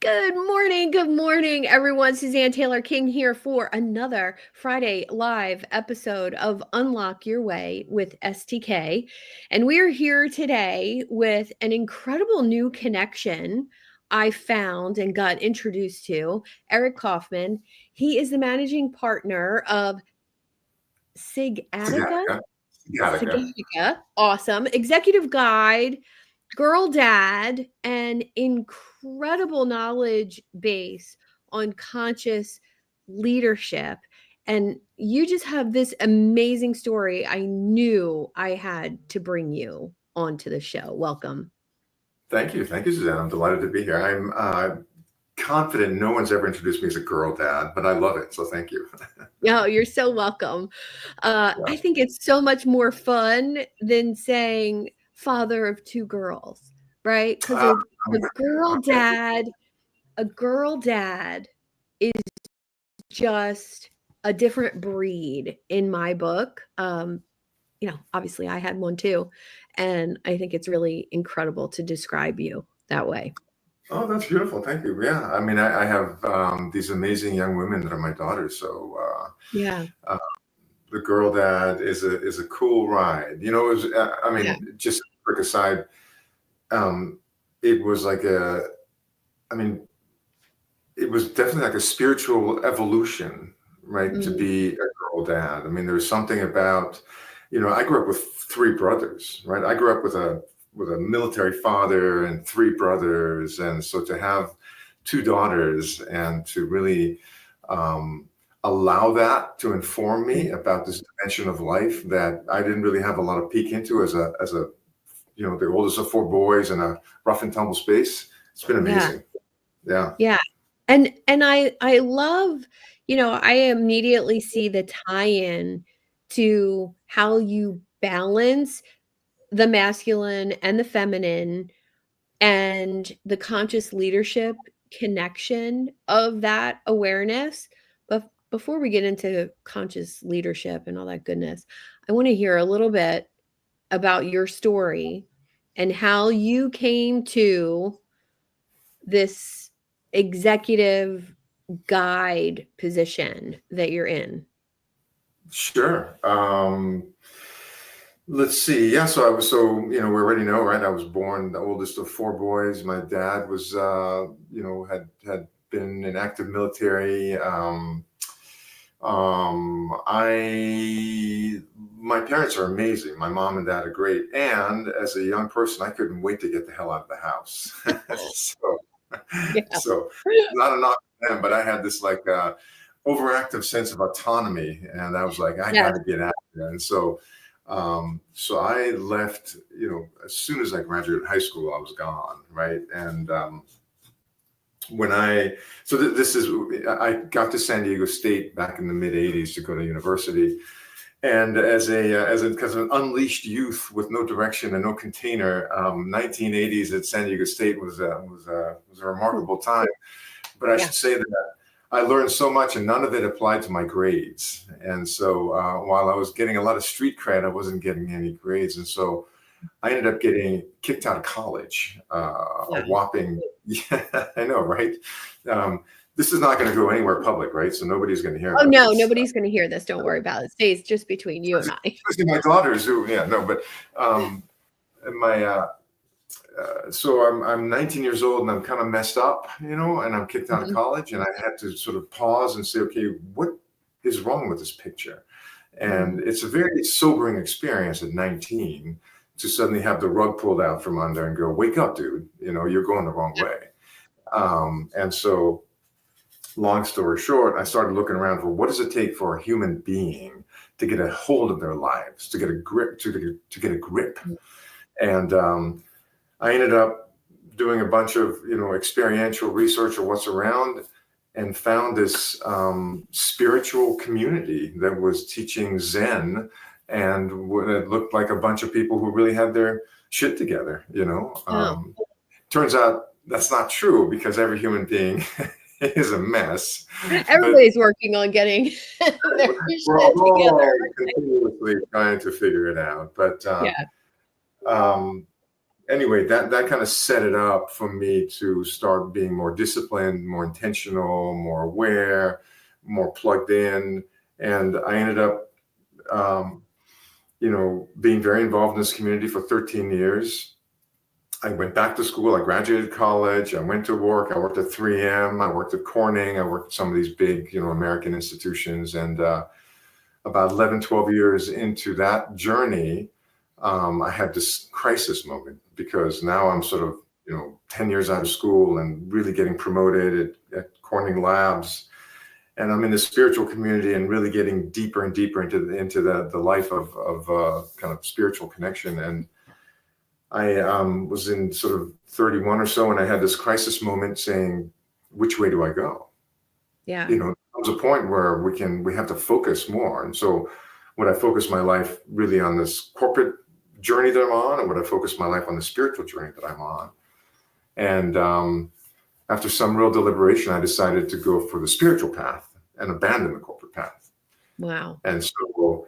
Good morning, everyone. Suzanne Taylor King here for another Friday live episode of Unlock Your Way with STK. And we're here today with an incredible new connection I found and got introduced to, Eric Kaufmann. He is the managing partner of Sigatica. Awesome. Executive guide, girl dad, and incredible knowledge base on conscious leadership. And you just have this amazing story. I knew I had to bring you onto the show. Welcome. Thank you, Suzanne. I'm delighted to be here. I'm confident no one's ever introduced me as a girl dad, but I love it. So thank you. Oh, you're so welcome. I think it's so much more fun than saying father of two girls, right? Because a girl dad is just a different breed in my book. Obviously I had one too. And I think it's really incredible to describe you that way. Oh, that's beautiful. Thank you. Yeah. I mean, I have these amazing young women that are my daughters. So the girl dad is a cool ride. You know, it was, just a quick aside, it was like it was definitely like a spiritual evolution, right? To be a girl dad. I mean, there was something about, I grew up with three brothers, right? I grew up with a military father and three brothers. And so to have two daughters and to really allow that to inform me about this dimension of life that I didn't really have a lot of peek into as a the oldest of four boys in a rough and tumble space. It's been amazing. Yeah. And I love, I immediately see the tie-in to how you balance the masculine and the feminine and the conscious leadership connection of that awareness. But before we get into conscious leadership and all that goodness, I want to hear a little bit about your story and how you came to this executive guide position that you're in. Sure. Let's see. Yeah. So we already know, right? I was born the oldest of four boys. My dad was, had been in active military. My parents are amazing. My mom and dad are great. And as a young person, I couldn't wait to get the hell out of the house. So not a knock on them, but I had this overactive sense of autonomy. And I was like, I got to get out of there. And so I left, as soon as I graduated high school, I was gone. Right. And, I got to San Diego State back in the mid '80s to go to university. And as an unleashed youth with no direction and no container, 1980s at San Diego State was a remarkable time. But I should say that I learned so much, and none of it applied to my grades. And so while I was getting a lot of street cred, I wasn't getting any grades. And so I ended up getting kicked out of college. A whopping, I know, right? This is not going to go anywhere public, right? So nobody's going to hear. Oh no, nobody's going to hear this. Don't worry about it. It stays just between you and I. Especially my daughters, so I'm 19 years old and I'm kind of messed up, and I'm kicked out of college, and I had to sort of pause and say, okay, what is wrong with this picture? And it's a very sobering experience at 19 to suddenly have the rug pulled out from under and go, wake up, dude, you're going the wrong way. And so long story short, I started looking around for what does it take for a human being to get a hold of their lives, to get a grip, to get a grip. And I ended up doing a bunch of, experiential research of what's around, and found this spiritual community that was teaching Zen, and it looked like a bunch of people who really had their shit together, Turns out that's not true, because every human being is a mess. Everybody's working on getting their shit together. Continuously trying to figure it out. But anyway, that kind of set it up for me to start being more disciplined, more intentional, more aware, more plugged in. And I ended up, being very involved in this community for 13 years. I went back to school. I graduated college. I went to work. I worked at 3M. I worked at Corning. I worked at some of these big, American institutions. And about 11, 12 years into that journey, I had this crisis moment because now I'm sort of, 10 years out of school and really getting promoted at Corning Labs. And I'm in the spiritual community and really getting deeper and deeper into the life of kind of spiritual connection. And I was in sort of 31 or so, and I had this crisis moment saying, which way do I go? Yeah. There was a point where we have to focus more. And so would I focus my life really on this corporate journey that I'm on, or would I focus my life on the spiritual journey that I'm on? And after some real deliberation, I decided to go for the spiritual path and abandon the corporate path. Wow. And so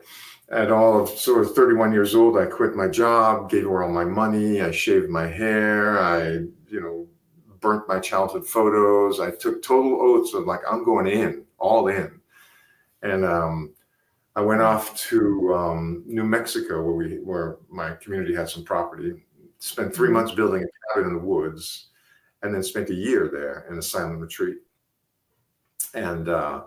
at all of sort of 31 years old, I quit my job, gave away all my money. I shaved my hair. I, burnt my childhood photos. I took total oaths of like, I'm going in, all in. And I went off to New Mexico where my community had some property, spent 3 months building a cabin in the woods, and then spent a year there in a silent retreat. And the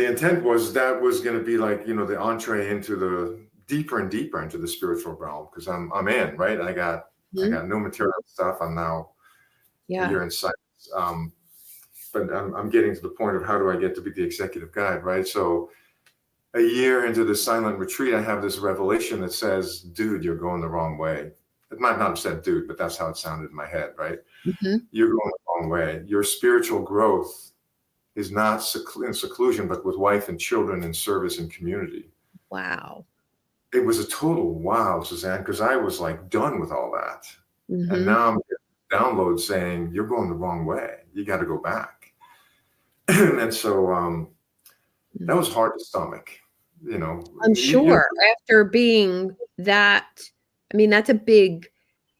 intent was that was going to be like, the entree into the deeper and deeper into the spiritual realm, because I'm in, right? I got no material stuff. I'm now a year in silence. But I'm getting to the point of how do I get to be the executive guide, right? So a year into the silent retreat, I have this revelation that says, dude, you're going the wrong way. It might not have said dude, but that's how it sounded in my head, right? You're going the wrong way. Your spiritual growth is not in seclusion, but with wife and children and service and community. Wow. It was a total wow, Suzanne, because I was like done with all that. And now I'm getting downloads saying, you're going the wrong way. You got to go back. And so that was hard to stomach, I'm sure after being that, I mean, that's a big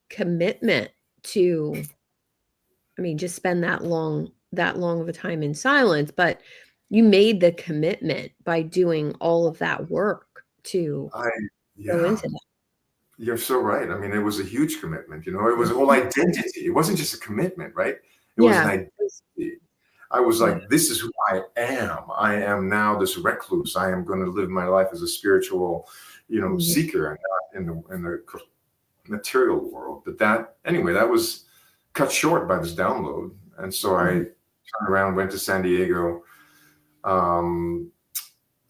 commitment to, just spend that long of a time in silence, but you made the commitment by doing all of that work to go into that. You're so right. I mean, it was a huge commitment, it was a whole identity. It wasn't just a commitment, right? It was an identity. I was like, this is who I am. I am now this recluse. I am going to live my life as a spiritual, seeker, and not in the material world. But that was cut short by this download. And so I turned around, went to San Diego, and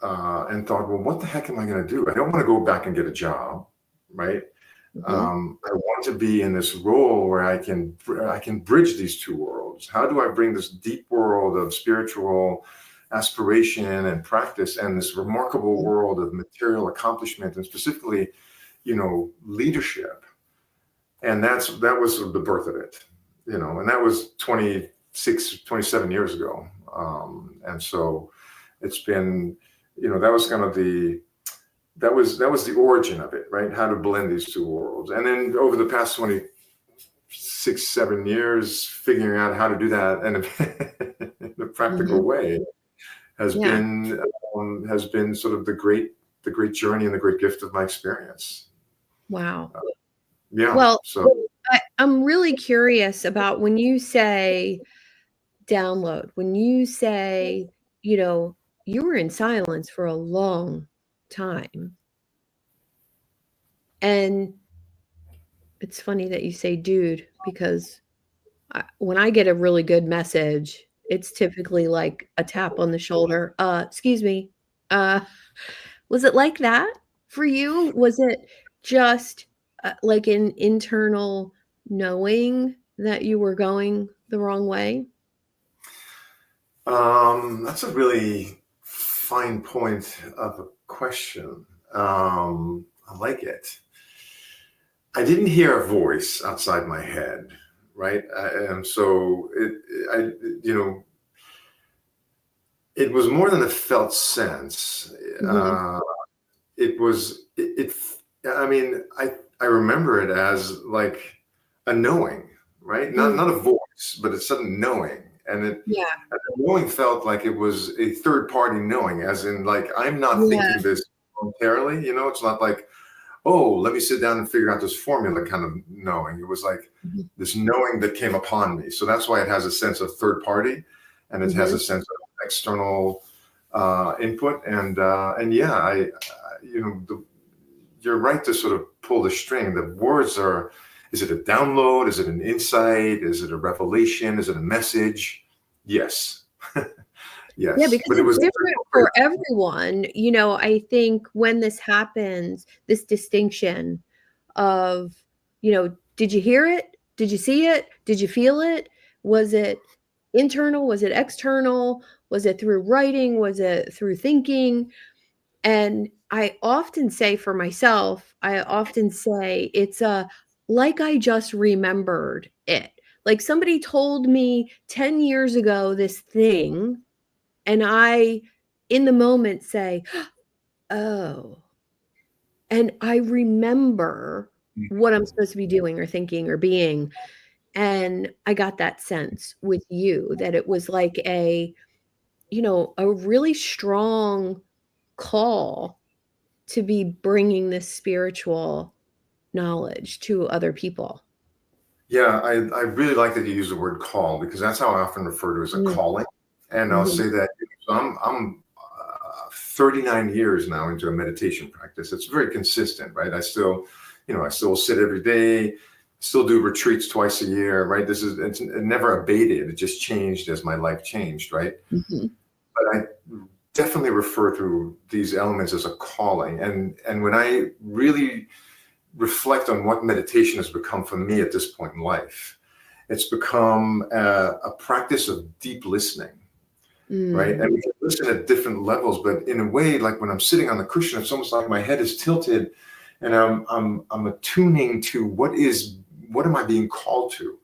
thought, well, what the heck am I going to do? I don't want to go back and get a job, right? I want to be in this role where I can bridge these two worlds. How do I bring this deep world of spiritual aspiration and practice and this remarkable world of material accomplishment and specifically, leadership? And that was sort of the birth of it, and that was 27 years ago. And so it's been, that was kind of that was the origin of it, right? How to blend these two worlds. And then over the past 7 years, figuring out how to do that in a practical way has been sort of the great journey and the great gift of my experience. Wow. Well, so I'm really curious about when you say download, when you say, you were in silence for a long time. And it's funny that you say dude, because when I get a really good message, it's typically like a tap on the shoulder. Excuse me. Was it like that for you? Was it just like an internal knowing that you were going the wrong way? That's a really fine point of a question. I like it. I didn't hear a voice outside my head, right? And so it was more than a felt sense. I remember it as like a knowing, right? Not Mm, not a voice, but a sudden knowing. yeah, And the knowing felt like it was a third party knowing, as in like I'm not yeah, thinking this voluntarily, it's not like, oh, let me sit down and figure out this formula kind of knowing. It was like mhm, this knowing that came upon me. So that's why it has a sense of third party, and it has mhm. a sense of external input. And yeah, you're right to sort of pull the string. The words are, is it a download? Is it an insight? Is it a revelation? Is it a message? Yes. Yeah, Yes. because But it it's was different for everyone. I think when this happens, this distinction of, did you hear it? Did you see it? Did you feel it? Was it internal? Was it external? Was it through writing? Was it through thinking? And I often say for myself, I often say it's like I just remembered it. Like somebody told me 10 years ago this thing, and I, in the moment, say, oh, and I remember what I'm supposed to be doing or thinking or being. And I got that sense with you that it was like a really strong call to be bringing this spiritual knowledge to other people. Yeah, I really like that you use the word call, because that's how I often refer to it, as a Mm, calling. And I'll mhm, say that, so I'm 39 years now into a meditation practice. It's very consistent, right? I still sit every day, still do retreats twice a year, right? It never abated. It just changed as my life changed, right? mhm, But I definitely refer to these elements as a calling. And when I really reflect on what meditation has become for me at this point in life, it's become a practice of deep listening, right? mm, And we can listen at different levels, but in a way, like when I'm sitting on the cushion, it's almost like my head is tilted, and I'm attuning to what am I being called to?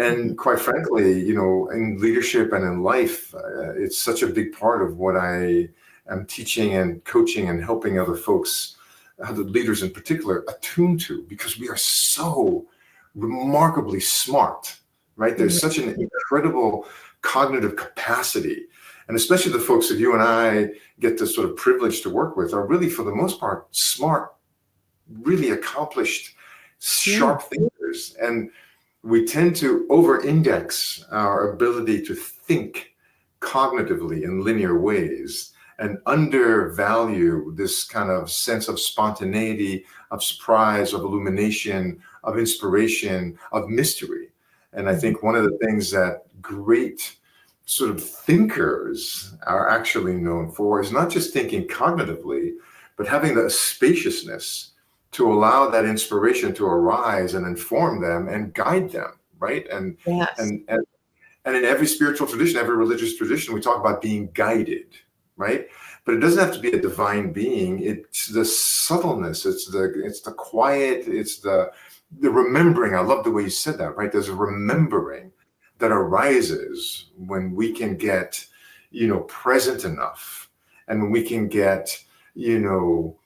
mhm. And quite frankly, in leadership and in life, it's such a big part of what I am teaching and coaching and helping other folks, other leaders in particular, attune to, because we are so remarkably smart, right? There's Mhm. such an incredible cognitive capacity. And especially the folks that you and I get the sort of privilege to work with are really, for the most part, smart, really accomplished, Yeah. sharp thinkers. And we tend to over-index our ability to think cognitively in linear ways and undervalue this kind of sense of spontaneity, of surprise, of illumination, of inspiration, of mystery. And I Mhm. think one of the things that great sort of thinkers are actually known for is not just thinking cognitively, but having the spaciousness to allow that inspiration to arise and inform them and guide them, right? Yes. And in every spiritual tradition, every religious tradition, we talk about being guided, right? But it doesn't have to be a divine being. It's the subtleness, it's the quiet, it's the remembering. I love the way you said that, right? There's a remembering that arises when we can get, present enough, and when we can get, you know,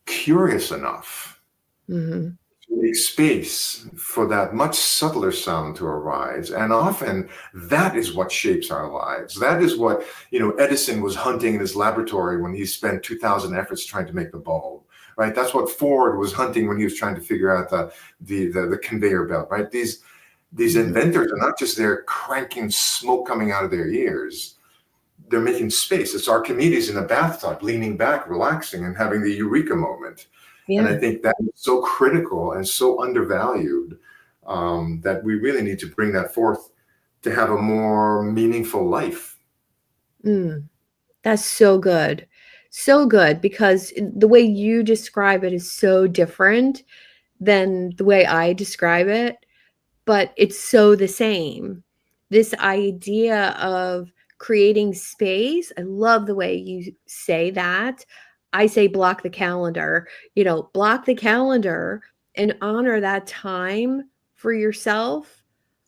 curious enough Mhm. to make space for that much subtler sound to arise. And often that is what shapes our lives. That is what, Edison was hunting in his laboratory when he spent 2,000 efforts trying to make the bulb, right? That's what Ford was hunting when he was trying to figure out the conveyor belt, right? These Mhm. inventors are not just there cranking smoke coming out of their ears. They're making space. It's Archimedes in a bathtub, leaning back, relaxing, and having the eureka moment. And I Yeah. think that is so critical and so undervalued, that we really need to bring that forth to have a more meaningful life. Mm. That's so good. So good because the way you describe it is so different than the way I describe it, but it's so the same. This idea of creating space, I love the way you say that. I say block the calendar, block the calendar and honor that time for yourself,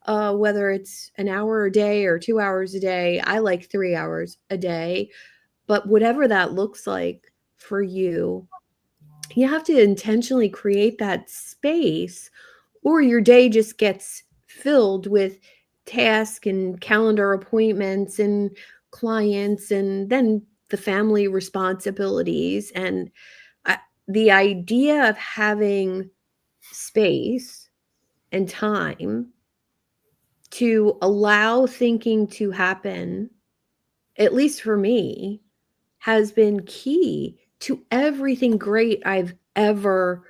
whether it's an hour a day or 2 hours a day. I like 3 hours a day, but whatever that looks like for you, you have to intentionally create that space, or your day just gets filled with tasks and calendar appointments and clients and then the family responsibilities. And I, the idea of having space and time to allow thinking to happen, at least for me, has been key to everything great I've ever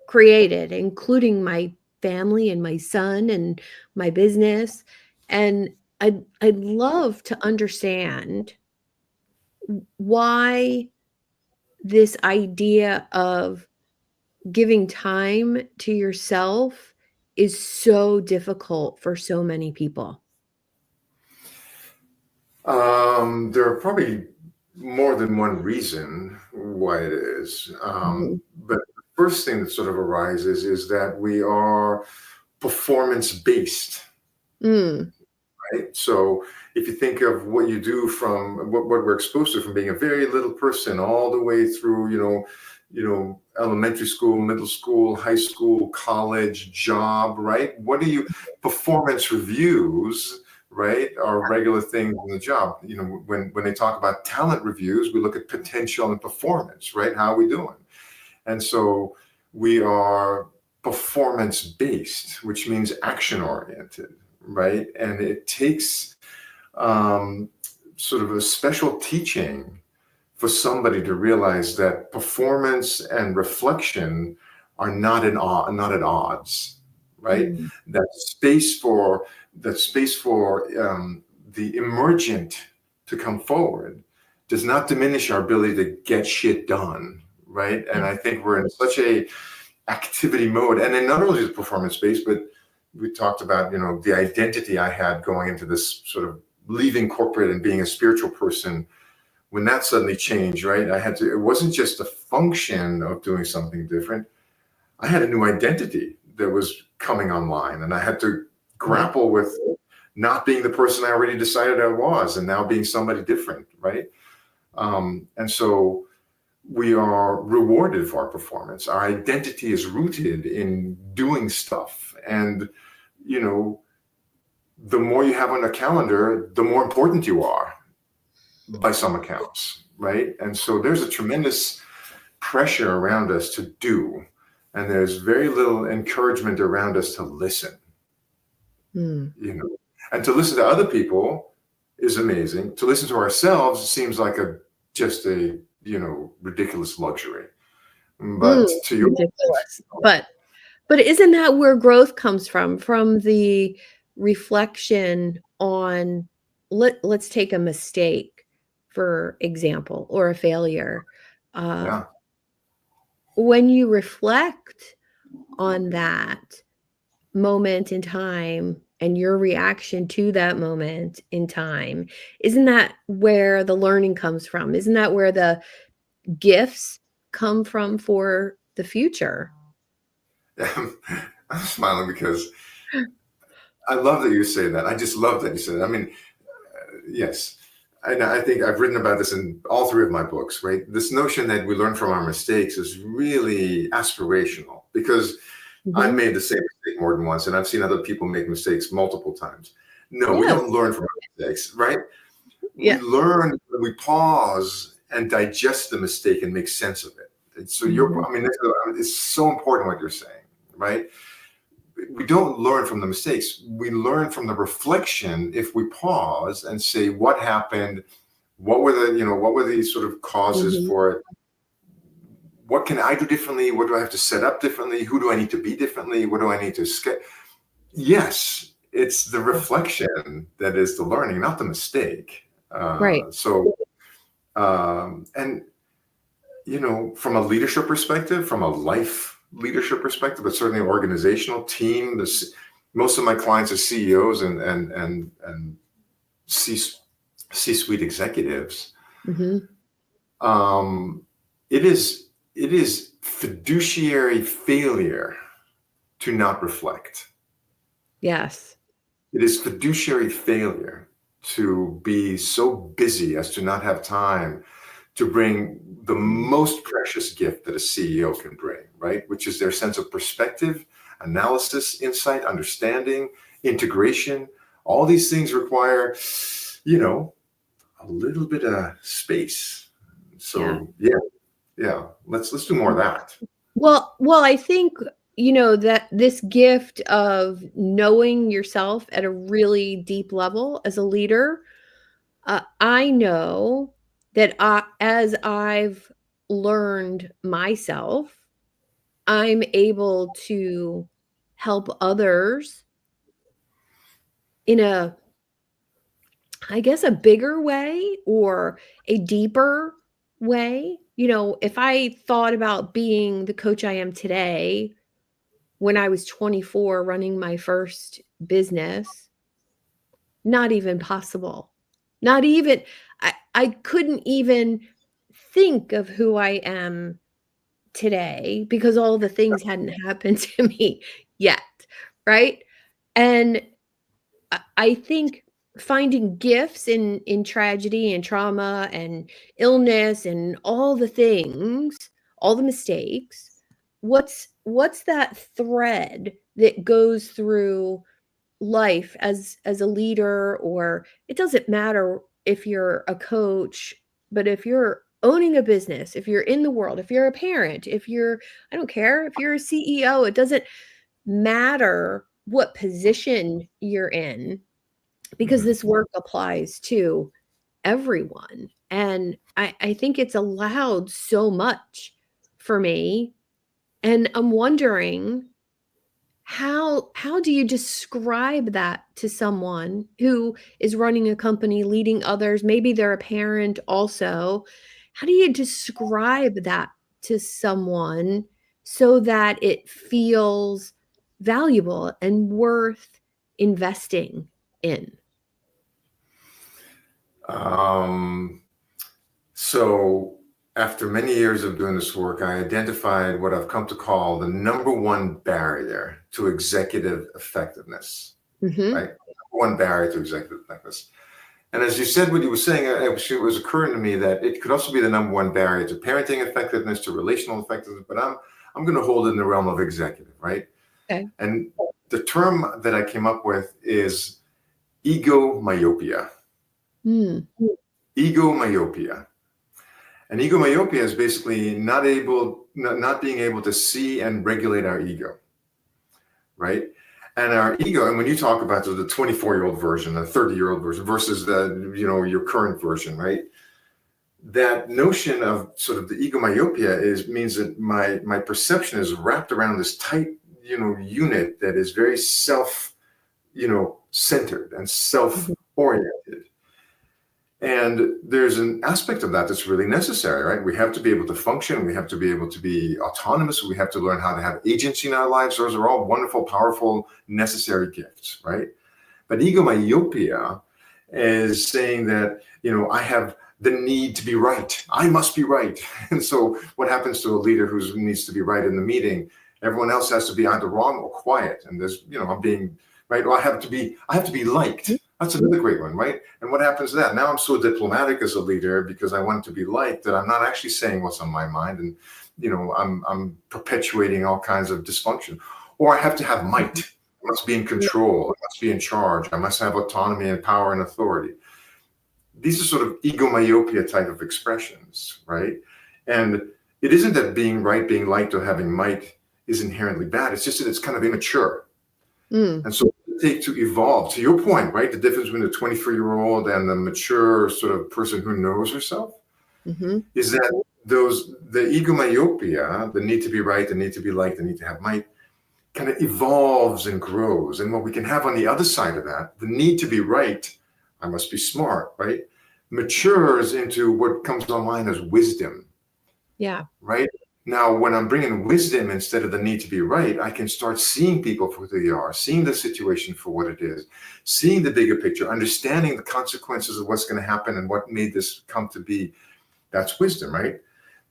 created, including my family and my son and my business. And I'd love to understand why this idea of giving time to yourself is so difficult for so many people. There are probably more than one reason why it is. Mhm. But the first thing that sort of arises is that we are performance based, Mm, right? So if you think of what you do from what we're exposed to from being a very little person all the way through, elementary school, middle school, high school, college, job, right? What do you performance reviews, right, are regular things in the job. When they talk about talent reviews, we look at potential and performance, right? How are we doing? And so we are performance based, which means action oriented, right? And it takes sort of a special teaching for somebody to realize that performance and reflection are not at odds, right? mm, That space for the emergent to come forward does not diminish our ability to get shit done, right? And yeah. I think we're in such a activity mode, and then not only is performance based, but we talked about the identity I had going into this sort of leaving corporate and being a spiritual person. When that suddenly changed, right? It wasn't just a function of doing something different. I had a new identity that was coming online, and I had to Yeah. grapple with not being the person I already decided I was and now being somebody different, right? And so we are rewarded for our performance. Our identity is rooted in doing stuff. And, you know, the more you have on a calendar, the more important you are by some accounts, right? And so there's a tremendous pressure around us to do, and there's very little encouragement around us to listen, Mm. you know. And to listen to other people is amazing. To listen to ourselves seems like just a ridiculous luxury. Mm, But to your ridiculous. But isn't that where growth comes from? From the reflection on, let's take a mistake, for example, or a failure. Uh, yeah. when you reflect on that moment in time and your reaction to that moment in time, isn't that where the learning comes from? Isn't that where the gifts come from for the future? I'm smiling because I love that you say that. I just love that you say that. I mean, yes. And I think I've written about this in all three of my books, right? This notion that we learn from our mistakes is really aspirational, because I've Mhm. made the same mistake more than once, and I've seen other people make mistakes multiple times. No, we Yes. don't learn from our mistakes, right? We Yeah. learn when we pause and digest the mistake and make sense of it. And so Mhm. I mean, it's so important what you're saying, right? We don't learn from the mistakes. We learn from the reflection if we pause and say, what happened? What were the sort of causes Mhm. for it? What can I do differently? What do I have to set up differently? Who do I need to be differently? What do I need to skip? Yes, it's the Yeah. reflection that is the learning, not the mistake. Right. And from a leadership perspective, from a life leadership perspective, but certainly organizational team, most of my clients are CEOs and C C-suite executives. Mhm. Um, it is fiduciary failure to not reflect. Yes. It is fiduciary failure to be so busy as to not have time to bring the most precious gift that a CEO can bring, right? Which is their sense of perspective, analysis, insight, understanding, integration. All these things require, a little bit of space. Yeah. So yeah. Let's do more of that. Well, I think, that this gift of knowing yourself at a really deep level as a leader, I know that as I've learned myself, I'm able to help others in I guess, a bigger way or a deeper way. If I thought about being the coach I am today when I was 24 running my first business, not even possible. Not even, I couldn't even think of who I am today because all the things hadn't happened to me yet, right? And I think finding gifts in tragedy and trauma and illness and all the things, all the mistakes, what's that thread that goes through life as a leader, or it doesn't matter if you're a coach, but if you're owning a business, if you're in the world, if you're a parent, if you're I don't care, if you're a CEO, it doesn't matter what position you're in because Mhm. this work applies to everyone. And I think it's allowed so much for me. And I'm wondering how do you describe that to someone who is running a company, leading others? Maybe they're a parent also. How do you describe that to someone so that it feels valuable and worth investing in? Um, so after many years of doing this work, I identified what I've come to call the number one barrier to executive effectiveness, Mhm. right? Number one barrier to executive effectiveness. And as you said, what you were saying, it was occurring to me that it could also be the number one barrier to parenting effectiveness, to relational effectiveness, but I'm going to hold it in the realm of executive, right? Okay. And the term that I came up with is ego myopia. Mm. Ego myopia. And ego myopia is basically not being able to see and regulate our ego, right? And our ego, and when you talk about the 24-year-old version, the 30-year-old version versus your current version, right? That notion of sort of the ego myopia means that my perception is wrapped around this tight, unit that is very centered and Mhm. self-oriented. And there's an aspect of that that's really necessary, right? We have to be able to function. We have to be able to be autonomous. We have to learn how to have agency in our lives. Those are all wonderful, powerful, necessary gifts, right? But ego myopia is saying that, I have the need to be right. I must be right. And so what happens to a leader who needs to be right in the meeting? Everyone else has to be either wrong or quiet. And there's, I'm being right. Or I have to be liked. That's another great one, right? And what happens to that? Now I'm so diplomatic as a leader because I want to be liked that I'm not actually saying what's on my mind. And, I'm perpetuating all kinds of dysfunction. Or I have to have might. I must be in Yeah. control. I must be in charge. I must have autonomy and power and authority. These are sort of ego myopia type of expressions, right? And it isn't that being right, being liked, or having might is inherently bad. It's just that it's kind of immature. Mm. And so it takes to evolve. To your point, right? The difference between the 23-year-old and the mature sort of person who knows herself Mhm. is that the ego myopia, the need to be right, the need to be liked, the need to have might, kind of evolves and grows. And what we can have on the other side of that, the need to be right, I must be smart, right? Matures into what comes online as wisdom, Yeah. right? Now, when I'm bringing wisdom instead of the need to be right, I can start seeing people for who they are, seeing the situation for what it is, seeing the bigger picture, understanding the consequences of what's going to happen and what made this come to be. That's wisdom, right?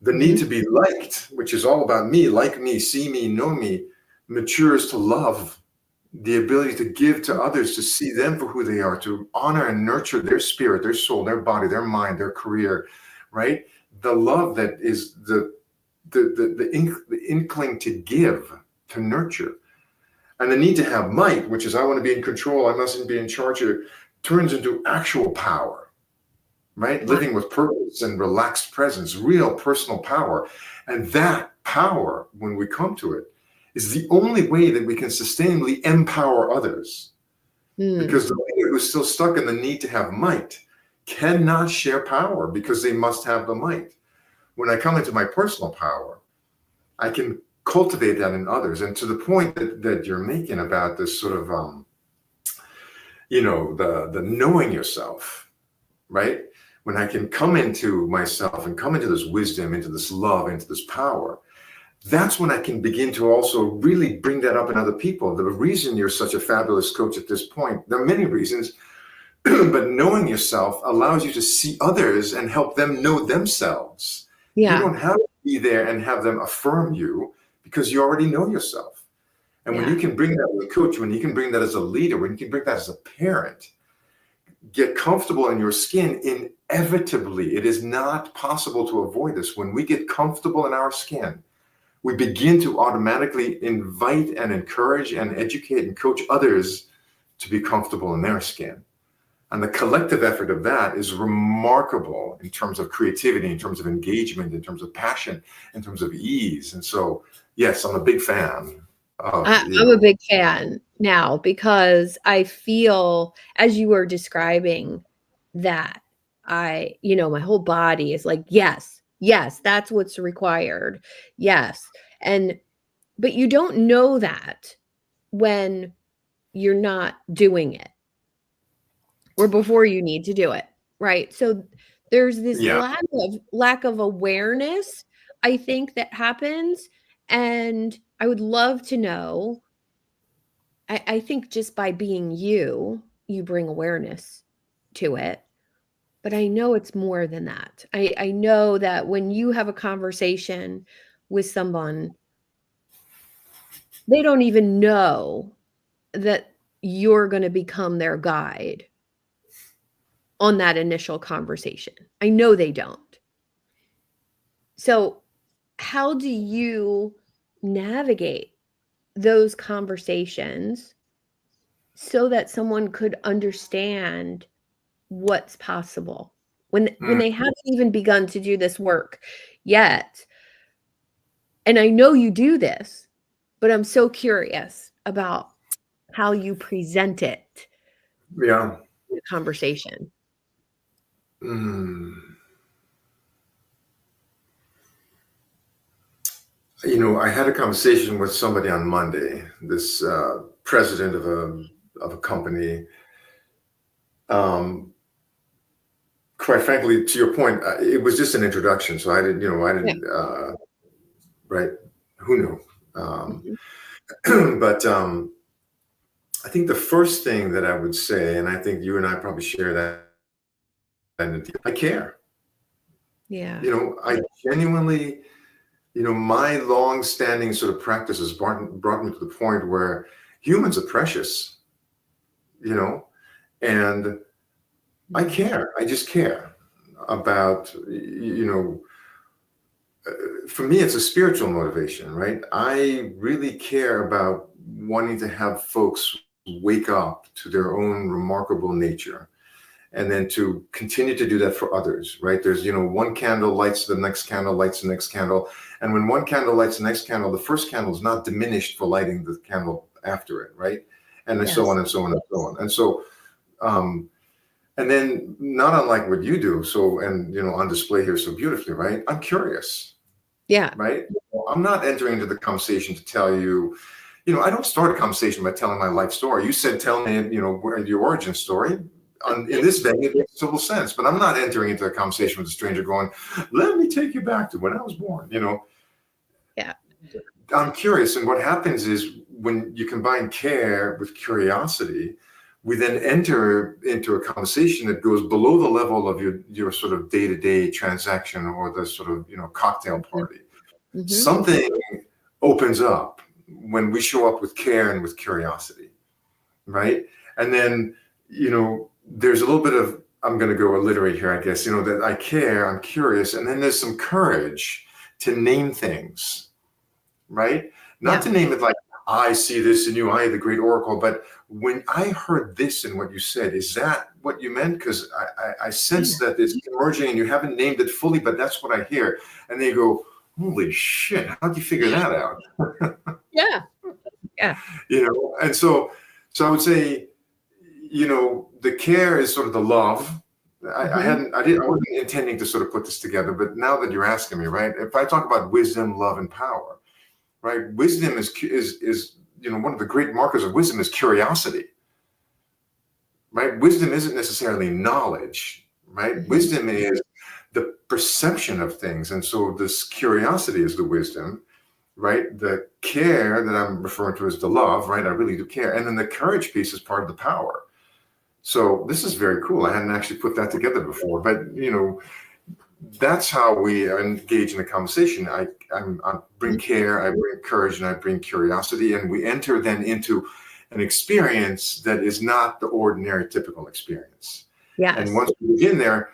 The need Mhm. to be liked, which is all about me, like me, see me, know me, matures to love, the ability to give to others, to see them for who they are, to honor and nurture their spirit, their soul, their body, their mind, their career, right? the love that is the inkling to give, to nurture. And the need to have might, which is I want to be in control, I mustn't be in charge, it turns into actual power, right? Wow. Living with purpose and relaxed presence, real personal power. And that power, when we come to it, is the only way that we can sustainably empower others. Because the leader who's still stuck in the need to have might cannot share power because they must have the might. When I come into my personal power, I can cultivate that in others. And to the point that you're making about this sort of, the knowing yourself, right? When I can come into myself and come into this wisdom, into this love, into this power, that's when I can begin to also really bring that up in other people. The reason you're such a fabulous coach at this point, there are many reasons, but knowing yourself allows you to see others and help them know themselves. Yeah. You don't have to be there and have them affirm you because you already know yourself. And when you can bring that as a coach, when you can bring that as a leader, when you can bring that as a parent, get comfortable in your skin, inevitably, it is not possible to avoid this. When we get comfortable in our skin, we begin to automatically invite and encourage and educate and coach others to be comfortable in their skin. And the collective effort of that is remarkable in terms of creativity, in terms of engagement, in terms of passion, in terms of ease. And so, yes, I'm a big fan. I'm a big fan now because I feel, as you were describing that, my whole body is like, yes, that's what's required. Yes. But you don't know that when you're not doing it or before you need to do it. Right. So there's this lack of awareness, I think, that happens. And I would love to know, I think just by being you bring awareness to it. But I know it's more than that. I know that when you have a conversation with someone, they don't even know that you're going to become their guide on that initial conversation. I know they don't. So how do you navigate those conversations so that someone could understand what's possible when they haven't even begun to do this work yet? And I know you do this, but I'm so curious about how you present it in the conversation. I had a conversation with somebody on Monday, this president of a company. Quite frankly, to your point, it was just an introduction. So I didn't, right? Who knew? But I think the first thing that I would say, and I think you and I probably share that, I care. Yeah. I genuinely, my long-standing sort of practices brought me to the point where humans are precious, and I care. I just care about, for me, it's a spiritual motivation, right? I really care about wanting to have folks wake up to their own remarkable nature and then to continue to do that for others, right? There's, one candle lights the next candle, lights the next candle. And when one candle lights the next candle, the first candle is not diminished for lighting the candle after it, right? And then so on and so on and so on. And so, and then not unlike what you do, so, and, on display here so beautifully, right? I'm curious. Yeah. Right? I'm not entering into the conversation to tell you, I don't start a conversation by telling my life story. You said, tell me, your origin story. In this venue, it makes total sense. But I'm not entering into a conversation with a stranger going, let me take you back to when I was born, Yeah. I'm curious. And what happens is when you combine care with curiosity, we then enter into a conversation that goes below the level of your sort of day-to-day transaction or the sort of, cocktail party. Something opens up when we show up with care and with curiosity, right? And then, there's a little bit of I'm going to go alliterate here, I guess, that I care, I'm curious, and then there's some courage to name things, right? Not Yeah. to name it like, I see this in you, I, the great oracle, but when I heard this in what you said, is that what you meant? Because I sense Yeah. that it's emerging and you haven't named it fully, but that's what I hear. And they go, holy shit, how'd you figure that out? Yeah. Yeah. And so I would say, the care is sort of the love. I wasn't intending to sort of put this together, but now that you're asking me, right? If I talk about wisdom, love, and power, right? Wisdom is one of the great markers of wisdom is curiosity, right? Wisdom isn't necessarily knowledge, right? Wisdom is the perception of things, and so this curiosity is the wisdom, right? The care that I'm referring to as the love, right? I really do care, and then the courage piece is part of the power. So this is very cool. I hadn't actually put that together before, but that's how we engage in the conversation. I bring care, I bring courage, and I bring curiosity, and we enter then into an experience that is not the ordinary, typical experience. Yes. And once we begin there,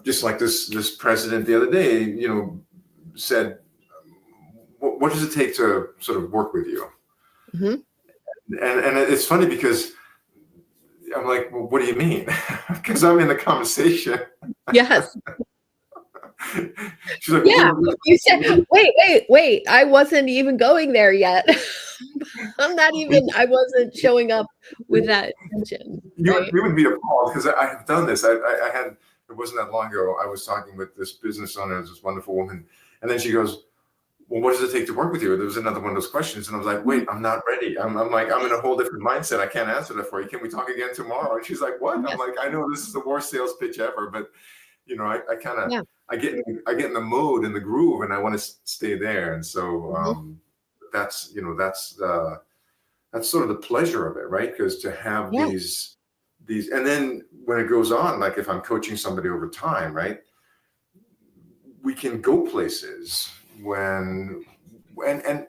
just like this president the other day, said, "What does it take to sort of work with you?" And it's funny because I'm like, well, what do you mean? Because I'm in the conversation. Yes. She's like, yeah. You said, wait. I wasn't even going there yet. I wasn't showing up with that intention. Right? You would be appalled because I have done this. I had, it wasn't that long ago, I was talking with this business owner, this wonderful woman. And then she goes, well, what does it take to work with you? There was another one of those questions. And I was like, wait, I'm not ready. I'm like, I'm in a whole different mindset. I can't answer that for you. Can we talk again tomorrow? And she's like, what? Yes. I'm like, I know this is the worst sales pitch ever, but I kind of, I get in the mode and the groove and I want to stay there. And so that's sort of the pleasure of it, right? Because to have these, and then when it goes on, like if I'm coaching somebody over time, right? We can go places when, and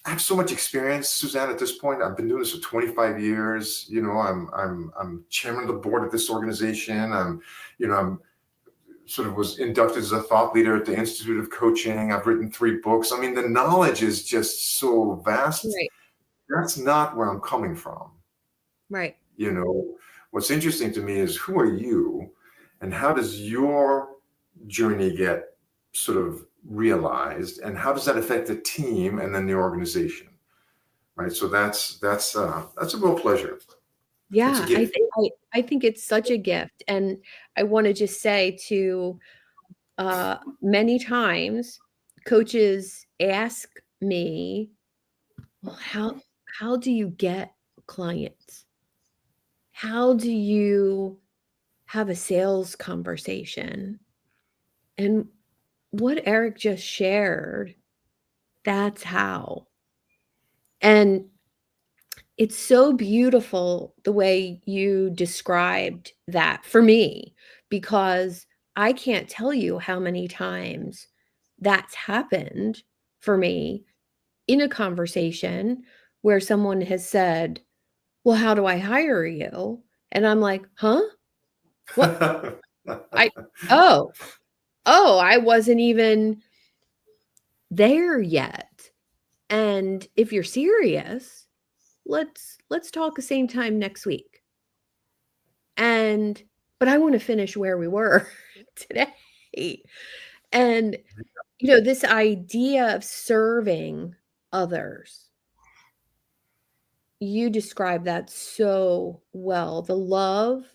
I have so much experience, Suzanne, at this point. I've been doing this for 25 years. I'm chairman of the board of this organization. I'm sort of was inducted as a thought leader at the Institute of Coaching. I've written 3 books. I mean, the knowledge is just so vast. Right. That's not where I'm coming from. Right. What's interesting to me is who are you and how does your journey get sort of realized and how does that affect the team and then the organization, right? So that's a real pleasure. Yeah, I think it's such a gift. And I want to just say to many times coaches ask me, well, how do you get clients? How do you have a sales conversation? And what Eric just shared, that's how. And it's so beautiful the way you described that for me, because I can't tell you how many times that's happened for me in a conversation where someone has said, well, how do I hire you? And I'm like, huh? What? I wasn't even there yet. And if you're serious, let's talk the same time next week. But I want to finish where we were today. And this idea of serving others, you describe that so well. The love,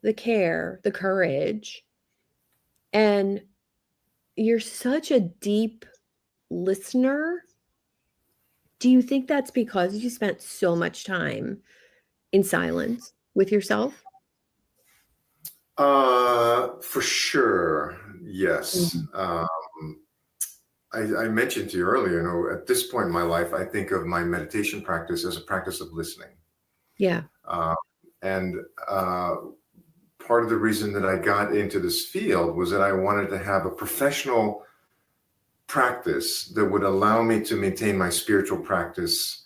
the care, the courage. And you're such a deep listener. Do you think that's because you spent so much time in silence with yourself? For sure. Yes. I mentioned to you earlier, at this point in my life, I think of my meditation practice as a practice of listening. Yeah. And part of the reason that I got into this field was that I wanted to have a professional practice that would allow me to maintain my spiritual practice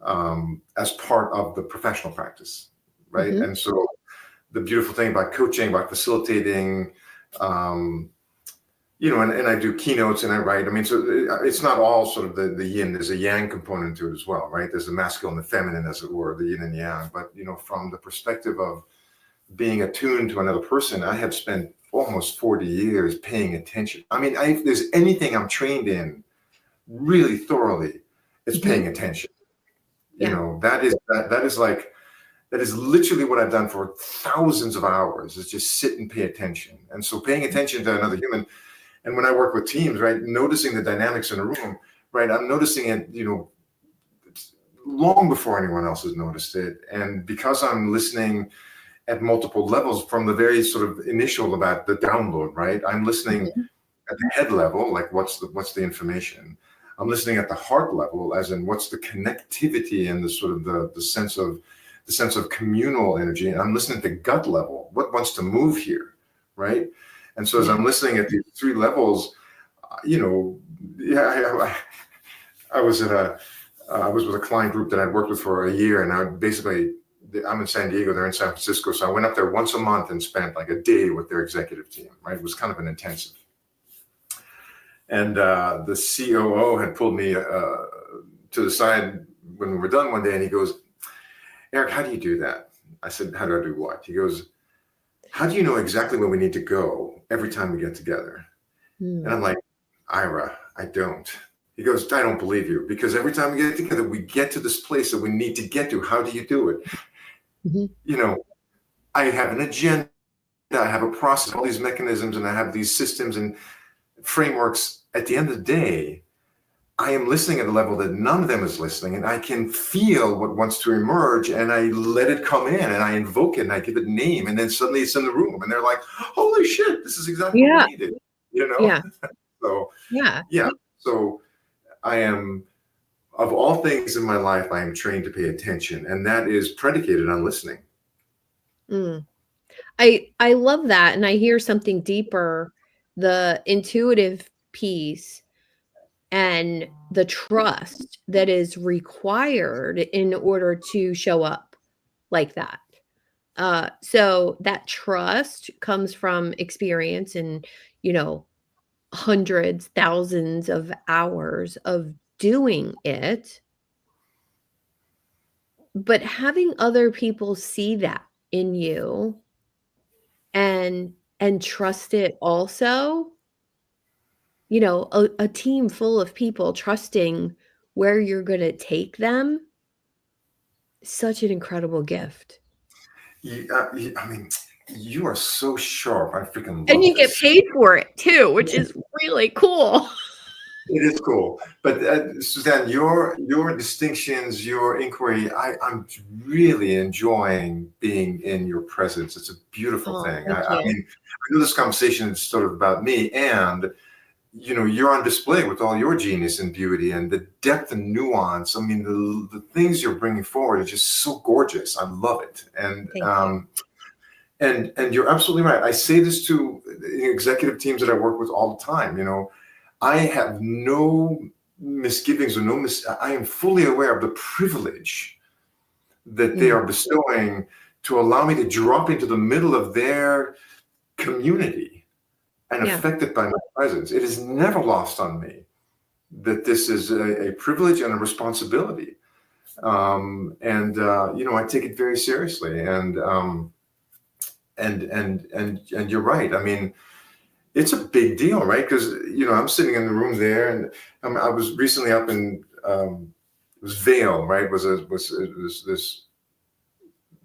as part of the professional practice, right? And so the beautiful thing about coaching, about facilitating, and I do keynotes and I write. I mean, so it's not all sort of the yin. There's a yang component to it as well, right? There's the masculine and the feminine, as it were, the yin and yang. But, from the perspective of being attuned to another person, I have spent almost 40 years paying attention. I mean, if there's anything I'm trained in really thoroughly, it's paying attention. That is literally what I've done for thousands of hours, is just sit and pay attention. And so paying attention to another human. And when I work with teams, right, noticing the dynamics in a room, right, I'm noticing it, long before anyone else has noticed it. And because I'm listening at multiple levels, from the very sort of initial about the download, right, I'm listening at the head level, like what's the information. I'm listening at the heart level, as in what's the connectivity and the sort of the sense of communal energy. And I'm listening at the gut level, what wants to move here, right? And so as I'm listening at these three levels, I was with a client group that I'd worked with for a year, and I'm in San Diego, they're in San Francisco. So I went up there once a month and spent like a day with their executive team, right? It was kind of an intensive. And the COO had pulled me to the side when we were done one day, and he goes, "Eric, how do you do that?" I said, "How do I do what?" He goes, "How do you know exactly where we need to go every time we get together?" And I'm like, "Ira, I don't." He goes, "I don't believe you, because every time we get together, we get to this place that we need to get to. How do you do it?" I have an agenda, I have a process, all these mechanisms, and I have these systems and frameworks. At the end of the day, I am listening at a level that none of them is listening, and I can feel what wants to emerge, and I let it come in, and I invoke it, and I give it a name, and then suddenly it's in the room, and they're like, "Holy shit, this is exactly what we needed," So So I am, of all things in my life, I am trained to pay attention, and that is predicated on listening. I love that, and I hear something deeper, the intuitive piece and the trust that is required in order to show up like that. So that trust comes from experience and, hundreds, thousands of hours of doing it. But having other people see that in you and trust it also, a team full of people trusting where you're gonna take them, such an incredible gift. I mean, you are so sharp. I freaking And love you get this. paid for it too, which is really cool. It is cool. But Suzanne, your distinctions, your inquiry, I'm really enjoying being in your presence. It's a beautiful thing. I mean, I know this conversation is sort of about me, and you're on display with all your genius and beauty and the depth and nuance. I mean, the things you're bringing forward are just so gorgeous. I love it. And and you're absolutely right. I say this to executive teams that I work with all the time. I have no misgivings or I am fully aware of the privilege that they are bestowing to allow me to drop into the middle of their community and affected by my presence. It is never lost on me that this is a privilege and a responsibility. I take it very seriously. And you're right. I mean, it's a big deal, right? Because, I'm sitting in the room there, and I was recently up in, it was Vail, right?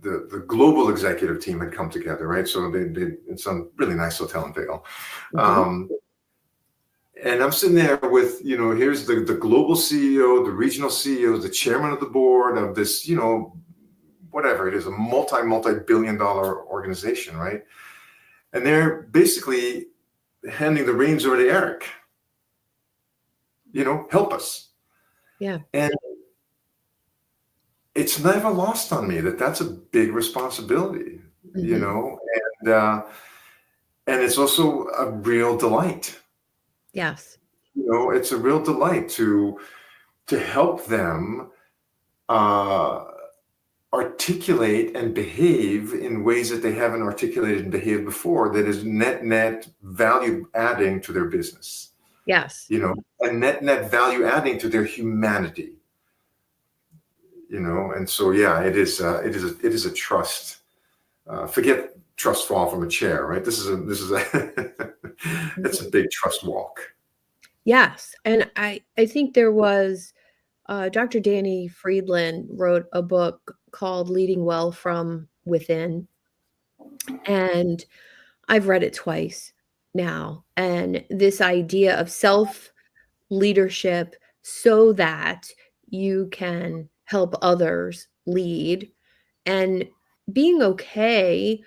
The global executive team had come together, right? So they in some really nice hotel in Vail. And I'm sitting there with, here's the global CEO, the regional CEO, the chairman of the board of this, whatever it is, a multi-billion-dollar organization, right? And they're basically handing the reins over to Eric. Help us. And it's never lost on me that that's a big responsibility, and it's also a real delight. Yes. It's a real delight to help them articulate and behave in ways that they haven't articulated and behaved before, that is net value adding to their business, Yes. and net value adding to their humanity, and so yeah, it is a trust. Forget trust fall from a chair, right? This is a it's a big trust walk. Yes. And I think there was Dr. Danny Friedland wrote a book called Leading Well from Within. And I've read it twice now. And this idea of self leadership so that you can help others lead, and being okay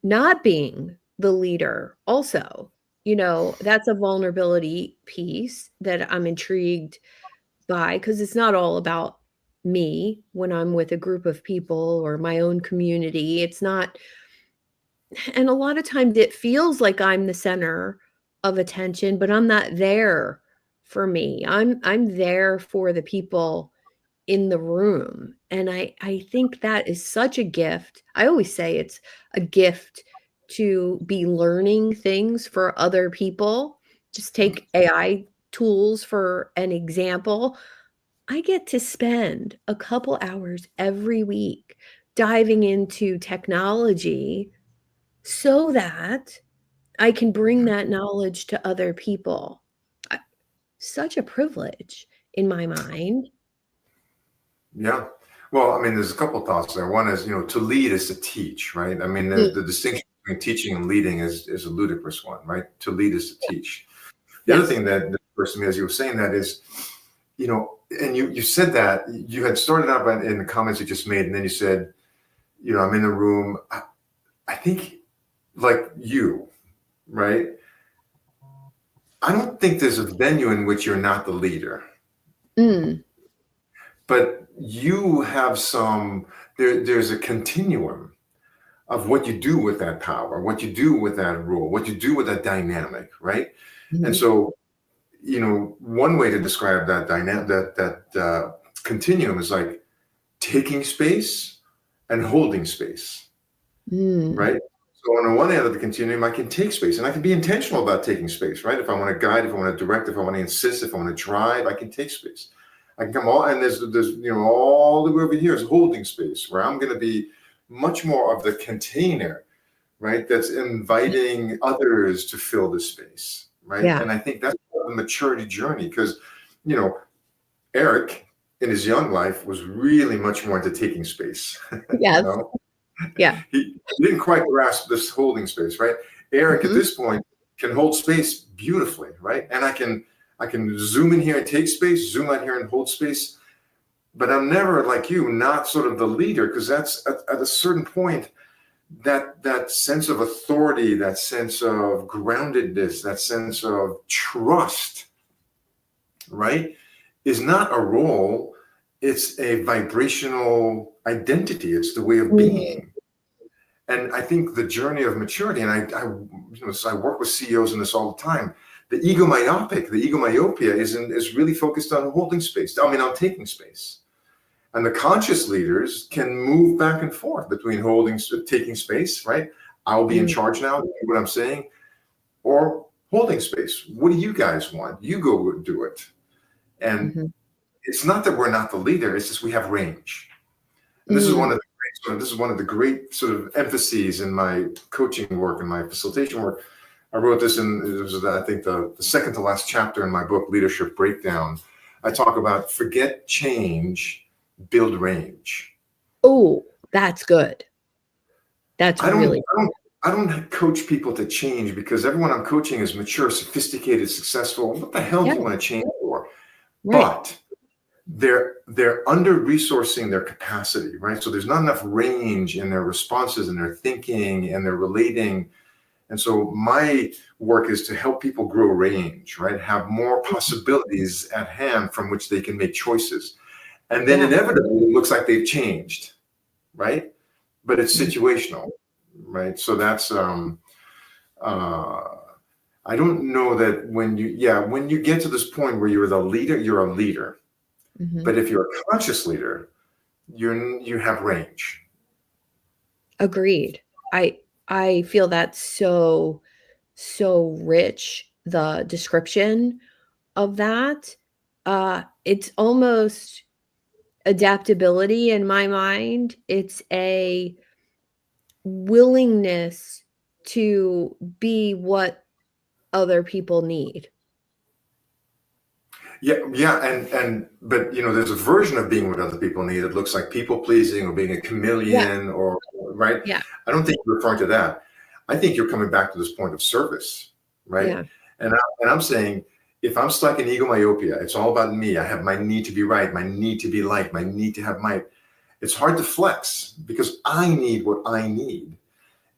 not being the leader also. That's a vulnerability piece that I'm intrigued by, because it's not all about me when I'm with a group of people or my own community. It's not, and a lot of times it feels like I'm the center of attention, but I'm not there for me. I'm there for the people in the room. And I think that is such a gift. I always say it's a gift to be learning things for other people. Just take AI tools for an example. I get to spend a couple hours every week diving into technology so that I can bring that knowledge to other people. I- Such a privilege in my mind. Yeah. Well, I mean, there's a couple of thoughts there. One is, to lead is to teach, right? I mean, the Mm, distinction between teaching and leading is a ludicrous one, right? To lead is to teach. The other yes. thing that occurs to me as you were saying that is, and you said that you had started out in the comments you just made, and then you said, I'm in the room. I think like you, right? I don't think there's a venue in which you're not the leader, Mm, but you have there's a continuum of what you do with that power, what you do with that role, what you do with that dynamic, right? And mhm, so, one way to describe that dynamic, that continuum is like taking space and holding space, mm, right? So on the one end of the continuum, I can take space and I can be intentional about taking space, right? If I want to guide, if I want to direct, if I want to insist, if I want to drive, I can take space. I can come all, and there's all the way over here is holding space, where I'm going to be much more of the container, right? That's inviting others to fill the space, right? yeah. And I think that's the maturity journey, because, you know, Eric in his young life was really much more into taking space, you Yes. know? Yeah. He didn't quite grasp this holding space, right? Eric at Mhm, this point can hold space beautifully, right? And I can zoom in here and take space, zoom out here and hold space. But I'm never like you, not sort of the leader, because that's at a certain point, that sense of authority, that sense of groundedness, that sense of trust, right, is not a role. It's a vibrational identity. It's the way of mm, being. And I think the journey of maturity, and so I work with CEOs in this all the time. The the egomyopia is really focused on holding space. I mean, on taking space. And the conscious leaders can move back and forth between taking space, right? I'll be in mm, charge now, do what I'm saying, or holding space. What do you guys want? You go do it. And mhm, it's not that we're not the leader; it's just we have range. And mm, this is one of the great sort of emphases in my coaching work and my facilitation work. I wrote this it was, I think, the second to last chapter in my book, Leadership Breakdown. I talk about forget change, build range. oh, that's good. That's I don't, really I don't, I don't coach people to change, because everyone I'm coaching is mature, sophisticated, successful. What the hell do yeah, you want to change for? right. But they're under resourcing their capacity, right? So there's not enough range in their responses and their thinking and their relating. And so my work is to help people grow range, right? Have more possibilities at hand from which they can make choices. And then Yeah. inevitably it looks like they've changed, right? But it's Mhm, situational, right? So that's uh I don't know that when you get to this point where you're the leader, you're a leader. mhm, But if you're a conscious leader, you have range. Agreed. I feel that's so rich, the description of that. It's almost adaptability in my mind. It's a willingness to be what other people need. Yeah, and but there's a version of being what other people need that looks like people pleasing or being a Yeah, chameleon or right. yeah, I don't think you're referring to that. I think you're coming back to this point of service, right? yeah, And I'm saying if I'm stuck in ego myopia, it's all about me. I have my need to be right, my need to be liked, my need to have might. It's hard to flex because I need what I need.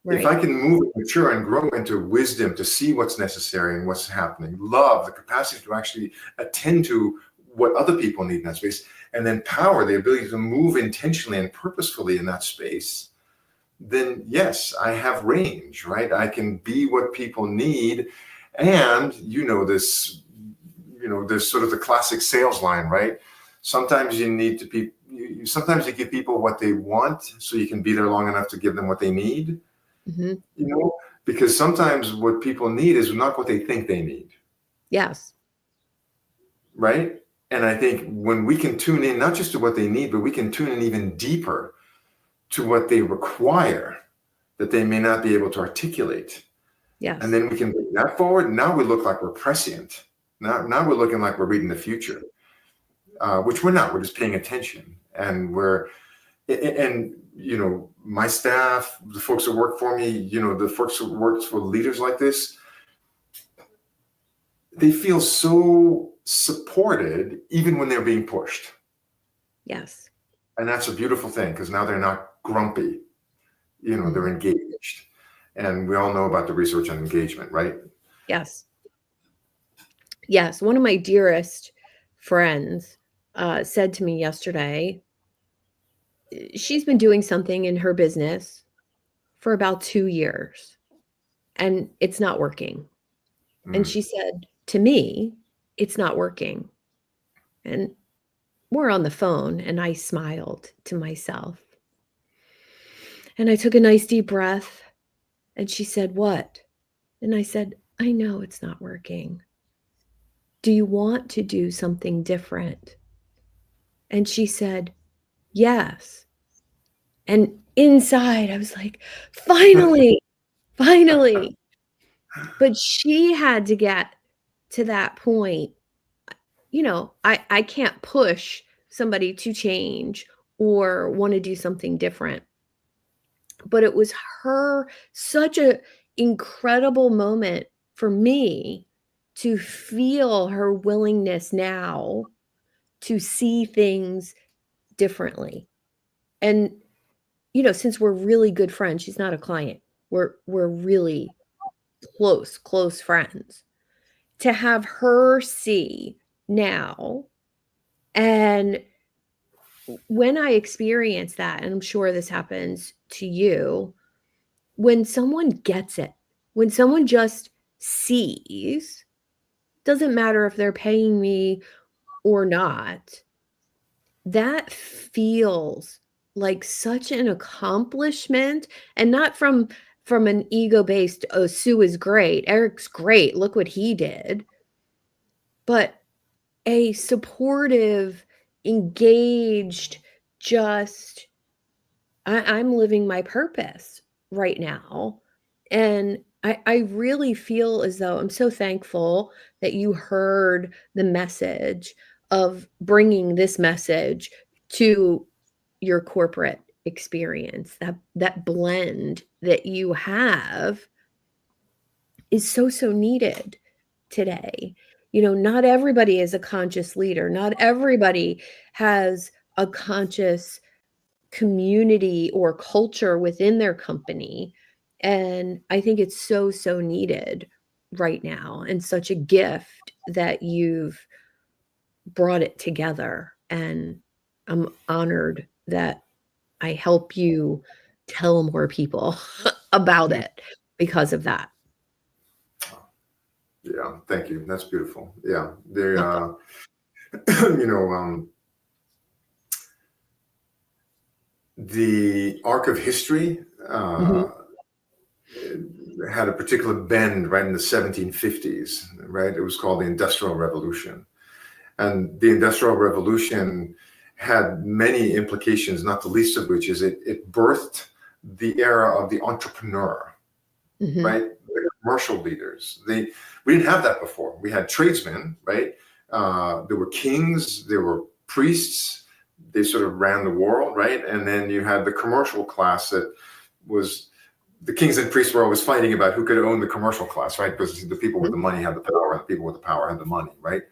If I right. can move and mature and grow into wisdom to see what's necessary and what's happening, love, the capacity to actually attend to what other people need in that space, and then power, the ability to move intentionally and purposefully in that space, then yes, I have range, right? I can be what people need. And there's sort of the classic sales line, right? Sometimes you need to be, sometimes you give people what they want so you can be there long enough to give them what they need. Mhm. Because sometimes what people need is not what they think they need, Yes. right? And I think when we can tune in, not just to what they need, but we can tune in even deeper to what they require that they may not be able to articulate. And Yes. then we can bring that forward. Now we look like we're prescient. Now we're looking like we're reading the future, which we're not. We're just paying attention. And my staff, the folks that work for me, the folks who work for leaders like this, they feel so supported even when they're being pushed. Yes. And that's a beautiful thing because now they're not grumpy, they're Mhm. engaged. And we all know about the research on engagement, right? Yes. Yes. One of my dearest friends said to me yesterday, she's been doing something in her business for about 2 years and it's not working. And Mm. she said to me, it's not working. And we're on the phone and I smiled to myself. And I took a nice deep breath and she said, "What?" And I said, "I know it's not working. Do you want to do something different?" And she said, "Yes." And inside, I was like, "Finally, finally." But she had to get to that point. I can't push somebody to change or want to do something different. But it was such a incredible moment for me to feel her willingness now to see things differently. And since we're really good friends, she's not a client. We're really close friends. To have her see now, and when I experience that, and I'm sure this happens to you, when someone gets it, when someone just sees, doesn't matter if they're paying me or not, that feels like such an accomplishment, and not from an ego-based, "Oh, Sue is great. Eric's great. Look what he did." But a supportive, engaged, just, I'm living my purpose right now. And I really feel as though I'm so thankful that you heard the message of bringing this message to your corporate experience. That blend that you have is so needed today. Not everybody is a conscious leader. Not everybody has a conscious community or culture within their company. And I think it's so needed right now, and such a gift that you've brought it together. And I'm honored that I help you tell more people about Mm. it because of that. Yeah, thank you. That's beautiful. Yeah, they, Welcome. you know, um, the arc of history Mhm. had a particular bend right in the 1750s, right? It was called the Industrial Revolution. And the Industrial Revolution had many implications, not the least of which is it birthed the era of the entrepreneur, Mhm. right? The commercial leaders. We didn't have that before. We had tradesmen, right? There were kings, there were priests. They sort of ran the world, right? And then you had the commercial class that was the kings and priests were always fighting about who could own the commercial class, right? Because the people with Mhm. the money had the power, and the people with the power had the money, right?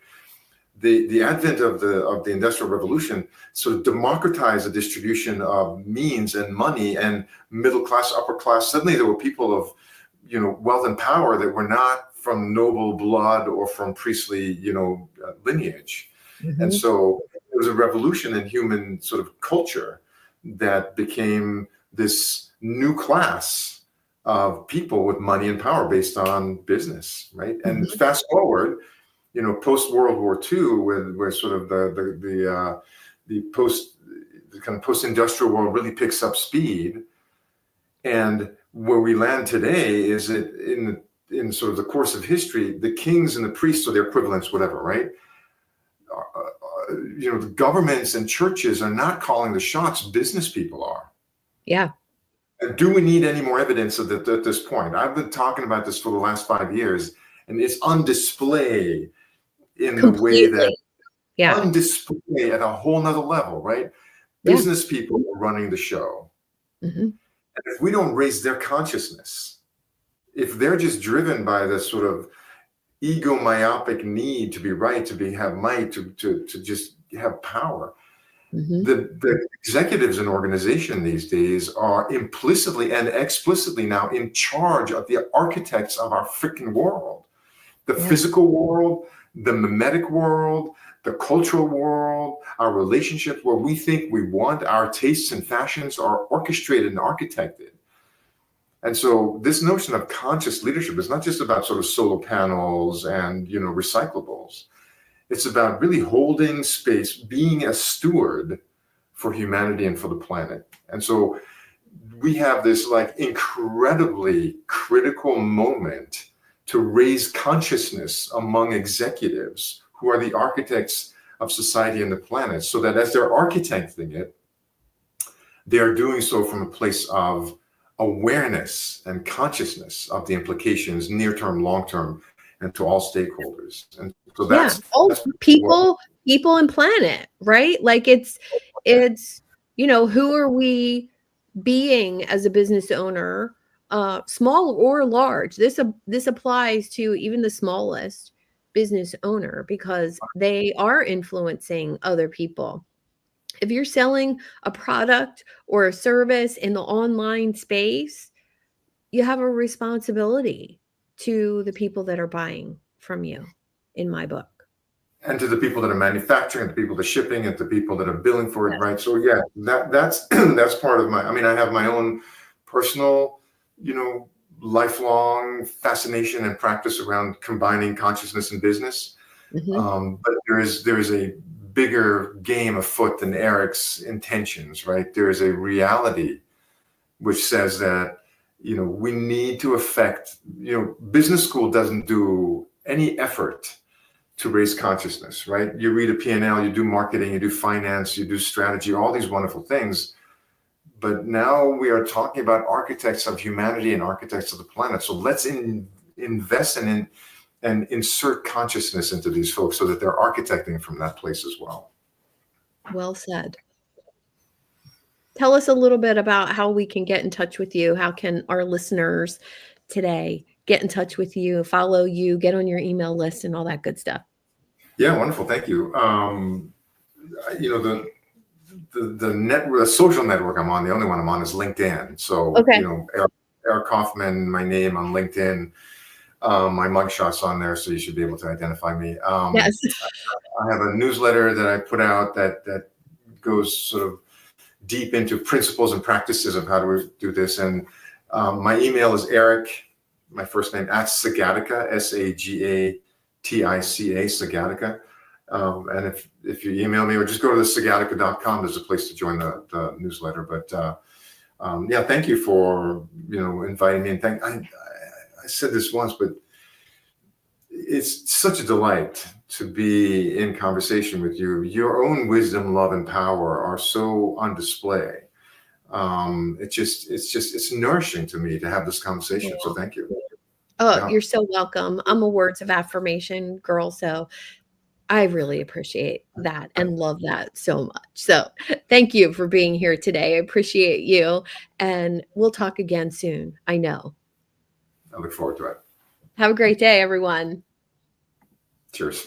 The advent of the Industrial Revolution sort of democratized the distribution of means and money and middle class, upper class. Suddenly, there were people of wealth and power that were not from noble blood or from priestly lineage, and Mhm. so it was a revolution in human sort of culture that became this new class of people with money and power based on business, right? And Mhm. fast forward, post World War II, where sort of the kind of post industrial world really picks up speed, and where we land today is that in sort of the course of history, the kings and the priests or their equivalents, whatever, right? The governments and churches are not calling the shots; business people are. Yeah, Do we need any more evidence of that at this point? I've been talking about this for the last 5 years, and it's on display in the way that completely. Yeah. on display at a whole nother level, right? Yeah. Business people are running the show. Mhm. And if we don't raise their consciousness, if they're just driven by this sort of ego myopic need to be right, have might, to just have power, Mhm. the executives in organization these days are implicitly and explicitly now in charge of the architects of our freaking world. The Yeah. physical world, the mimetic world, the cultural world, our relationships, where we think we want our tastes and fashions are orchestrated and architected. And so this notion of conscious leadership is not just about sort of solar panels and recyclables. It's about really holding space, being a steward for humanity and for the planet. And so we have this like incredibly critical moment to raise consciousness among executives who are the architects of society and the planet, so that as they're architecting it, they're doing so from a place of awareness and consciousness of the implications, near term, long term, and to all stakeholders. And so Yeah. Oh, that's what. people and planet, right? Like it's, who are we being as a business owner, small or large? This applies to even the smallest business owner because they are influencing other people. If you're selling a product or a service in the online space, you have a responsibility to the people that are buying from you, in my book. And to the people that are manufacturing, the people that are shipping, and the people that are billing for it, Yes. right? So yeah, that's that's part of my. I mean, I have my own personal, you know, lifelong fascination and practice around combining consciousness and business. Mhm. But there is a bigger game afoot than Eric's intentions, right? There is a reality which says that we need to affect. Business school doesn't do any effort to raise consciousness, right? You read a P&L, you do marketing, you do finance, you do strategy, all these wonderful things. But now we are talking about architects of humanity and architects of the planet. So let's invest and insert consciousness into these folks so that they're architecting from that place as well. Well said. Tell us a little bit about how we can get in touch with you. How can our listeners today get in touch with you, follow you, get on your email list, and all that good stuff? Yeah, wonderful. Thank you. The social network I'm on, the only one I'm on is LinkedIn. So, Okay. Eric Kaufmann, my name on LinkedIn. My mugshot's on there, so you should be able to identify me. Yes. I have a newsletter that I put out that goes sort of deep into principles and practices of how to do this. And my email is Eric, my first name, at Sagatica, Sagatica, Sagatica. And if you email me or just go to the sagatica.com, there's a place to join the newsletter. But yeah, thank you for inviting me. And I said this once, but it's such a delight to be in conversation with you. Your own wisdom, love, and power are so on display. It's nourishing to me to have this conversation. So thank you. Oh, Yeah. you're so welcome. I'm a words of affirmation girl, so I really appreciate that and love that so much. So thank you for being here today. I appreciate you, and we'll talk again soon. I know. I look forward to it. Have a great day, everyone. Cheers.